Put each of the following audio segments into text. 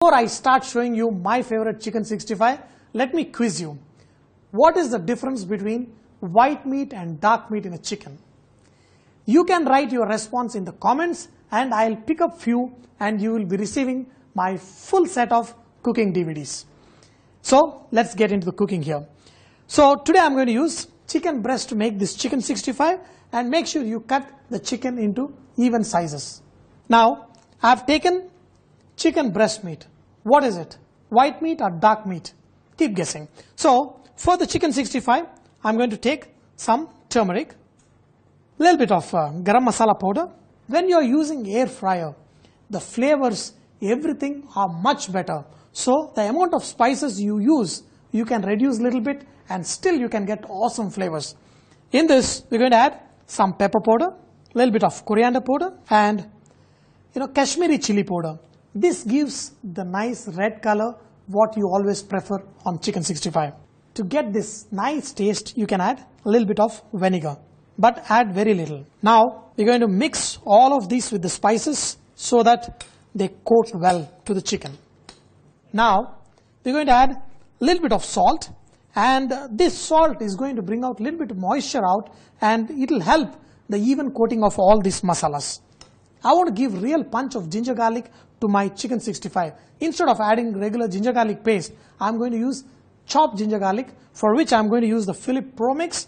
Before I start showing you my favorite chicken 65, let me quiz you. What is the difference between white meat and dark meat in a chicken? You can write your response in the comments and I'll pick up few and you will be receiving my full set of cooking DVDs. So let's get into the cooking here. So today I'm going to use chicken breast to make this chicken 65 and make sure you cut the chicken into even sizes. Now I've taken chicken breast meat. What is it? White meat or dark meat? Keep guessing. So for the chicken 65, I'm going to take some turmeric, a little bit of garam masala powder. When you're using air fryer, the flavors, everything are much better. So the amount of spices you use, you can reduce a little bit and still you can get awesome flavors. In this, we're going to add some pepper powder, a little bit of coriander powder and Kashmiri chili powder. This gives the nice red color what you always prefer on chicken 65. To get this nice taste, you can add a little bit of vinegar, but add very little. Now we're going to mix all of these with the spices so that they coat well to the chicken. Now we're going to add a little bit of salt, and this salt is going to bring out a little bit of moisture out and it will help the even coating of all these masalas. I want to give real punch of ginger garlic to my chicken 65. Instead of adding regular ginger garlic paste, I'm going to use chopped ginger garlic, for which I'm going to use the Philip Pro Mix.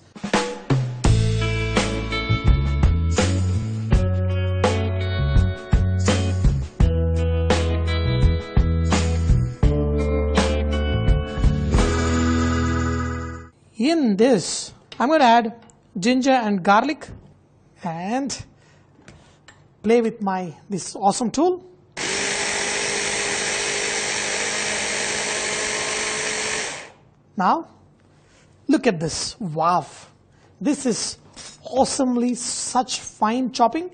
In this, I'm going to add ginger and garlic and play with this awesome tool. Now, look at this. Wow. This is awesomely such fine chopping,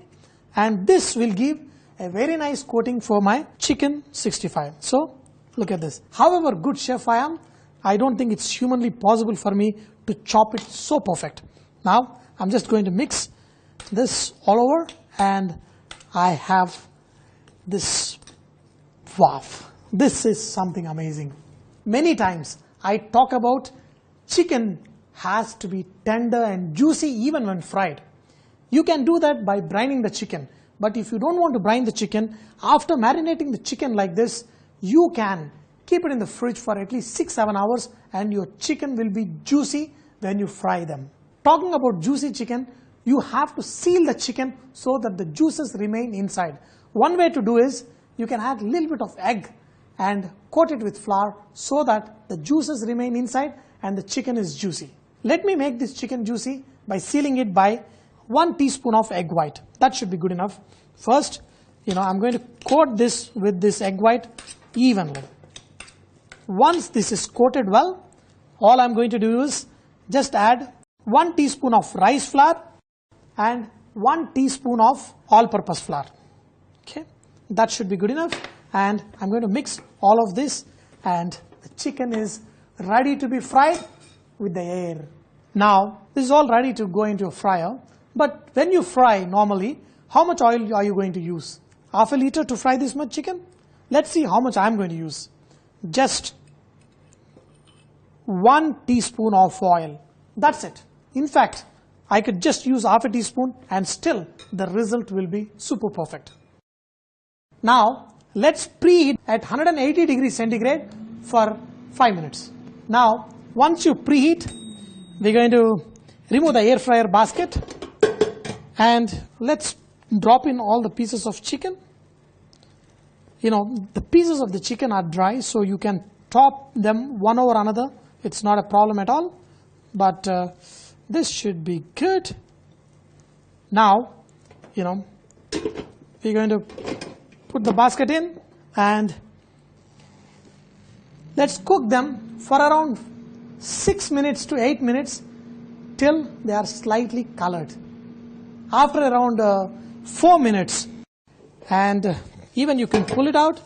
and this will give a very nice coating for my chicken 65. So, look at this. However good chef I am, I don't think it's humanly possible for me to chop it so perfect. Now, I'm just going to mix this all over and I have this. Wow. This is something amazing. Many times I talk about chicken has to be tender and juicy even when fried. You can do that by brining the chicken. But if you don't want to brine the chicken, after marinating the chicken like this, you can keep it in the fridge for at least 6-7 hours and your chicken will be juicy when you fry them. Talking about juicy chicken, you have to seal the chicken so that the juices remain inside. One way to do is you can add a little bit of egg and coat it with flour so that the juices remain inside and the chicken is juicy. Let me make this chicken juicy by sealing it by 1 teaspoon of egg white. That should be good enough. First, I'm going to coat this with this egg white evenly. Once this is coated well, all I'm going to do is just add 1 teaspoon of rice flour and 1 teaspoon of all-purpose flour. Okay, that should be good enough. And I'm going to mix all of this and the chicken is ready to be fried with the air. Now, this is all ready to go into a fryer. But when you fry normally, how much oil are you going to use? Half a liter to fry this much chicken? Let's see how much I'm going to use. Just 1 teaspoon of oil. That's it. In fact, I could just use half a teaspoon and still the result will be super perfect. Now, let's preheat at 180 degrees centigrade for 5 minutes. Now, once you preheat, we're going to remove the air fryer basket and let's drop in all the pieces of chicken. The pieces of the chicken are dry, so you can top them one over another. It's not a problem at all, but this should be good. Now, we're going to put the basket in and let's cook them for around 6 minutes to 8 minutes till they are slightly colored. After around 4 minutes, and even you can pull it out,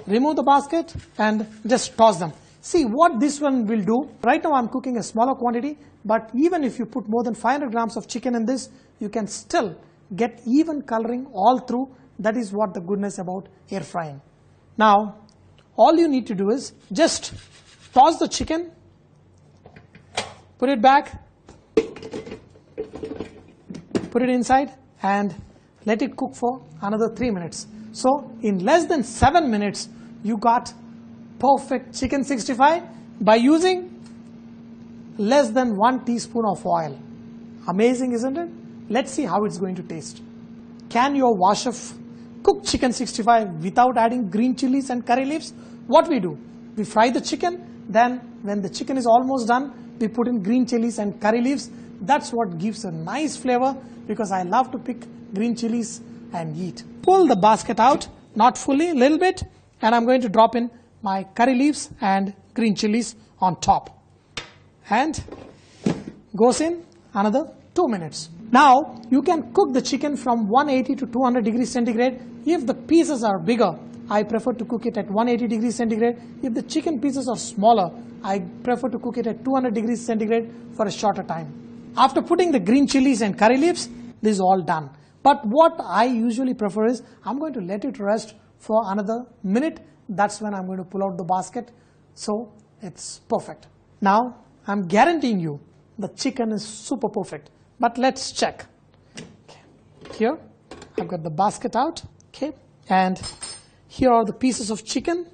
remove the basket and just toss them. See what this one will do. Right now I'm cooking a smaller quantity, but even if you put more than 500 grams of chicken in this, you can still get even coloring all through. That is what the goodness about air frying. Now, all you need to do is just toss the chicken, put it back, put it inside, and let it cook for another 3 minutes. So in less than 7 minutes, you got perfect chicken 65 by using less than 1 teaspoon of oil. Amazing, isn't it? Let's see how it's going to taste. Can your wash-off cook chicken 65 without adding green chilies and curry leaves? What we do, we fry the chicken, then when the chicken is almost done, we put in green chilies and curry leaves. That's what gives a nice flavor, because I love to pick green chilies and eat. Pull the basket out, not fully, a little bit, and I'm going to drop in my curry leaves and green chilies on top. And goes in another 2 minutes. Now you can cook the chicken from 180 to 200 degrees centigrade. If the pieces are bigger, I prefer to cook it at 180 degrees centigrade. If the chicken pieces are smaller, I prefer to cook it at 200 degrees centigrade for a shorter time. After putting the green chilies and curry leaves, this is all done. But what I usually prefer is, I'm going to let it rest for another minute. That's when I'm going to pull out the basket. So it's perfect. Now I'm guaranteeing you the chicken is super perfect. But let's check. Okay. Here I've got the basket out. Okay. And here are the pieces of chicken.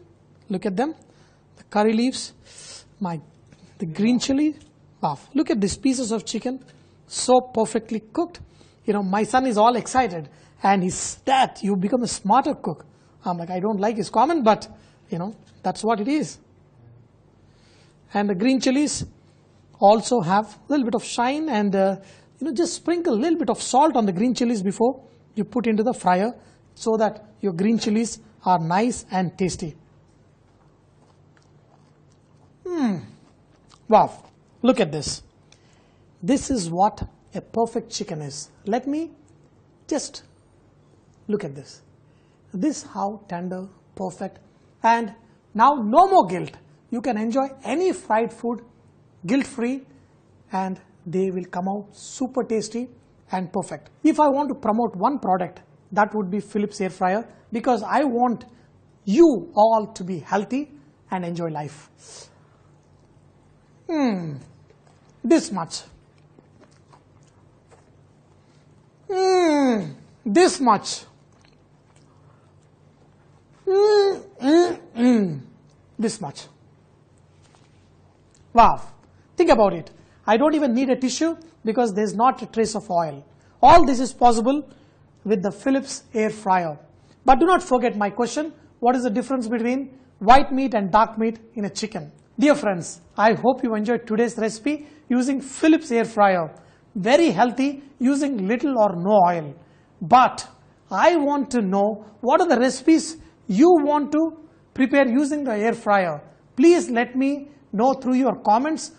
Look at them. The curry leaves, the green chili. Wow. Look at these pieces of chicken. So perfectly cooked. You know, my son is all excited and he's, Dad, you become a smarter cook. I'm like, I don't like his comment, but you know, that's what it is. And the green chilies also have a little bit of shine, and just sprinkle a little bit of salt on the green chilies before you put into the fryer, so that your green chilies are nice and tasty. Wow, look at this. This is what a perfect chicken is. Let me just look at this. This is how tender, perfect, and now no more guilt. You can enjoy any fried food guilt-free, and they will come out super tasty and perfect. If I want to promote one product, that would be Philips air fryer, because I want you all to be healthy and enjoy life. This much. This much. This much. Wow. Think about it. I don't even need a tissue because there's not a trace of oil. All this is possible with the Philips air fryer. But do not forget my question. What is the difference between white meat and dark meat in a chicken? Dear friends, I hope you enjoyed today's recipe using Philips air fryer. Very healthy, using little or no oil. But I want to know, what are the recipes you want to prepare using the air fryer? Please let me know through your comments,